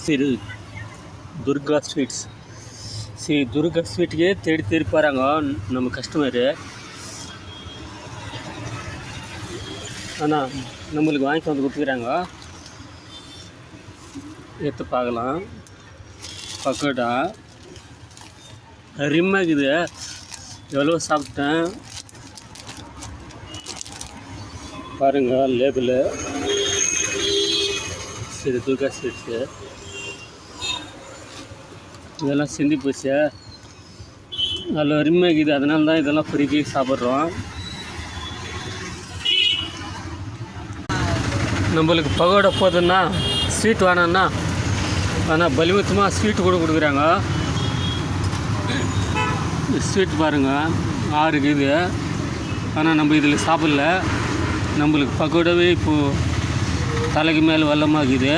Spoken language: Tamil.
ஸ்ரீ துர்கா ஸ்வீட்ஸ். ஸ்ரீ துர்கா ஸ்வீட்டுக்கே தேடி தேடி போகிறாங்க நம்ம கஸ்டமரு. ஆனால் நம்மளுக்கு வாங்கி வந்து கொடுத்துக்கிறாங்க. எடுத்து பார்க்கலாம். பக்கோடா ரிம்மாக்குது, எவ்வளோ சாப்பிட்டேன் பாருங்கள். Label Shri Durga sweets. இதெல்லாம் சிந்தி போச்சு, அதில் ரிம்மாக்குது. அதனால தான் இதெல்லாம் பொறுக்கி சாப்பிட்றோம். நம்மளுக்கு பகோடா போதுன்னா ஸ்வீட் வேணும்னா ஆனால் பலிமுத்தமாக ஸ்வீட்டு கூட கொடுக்குறாங்க. ஸ்வீட் பாருங்கள் 6 இருக்குது. ஆனால் நம்ம இதில் சாப்பிடல. நம்மளுக்கு பகோடாவே இப்போது தலைக்கு மேலே வெள்ளமாக இருக்குது.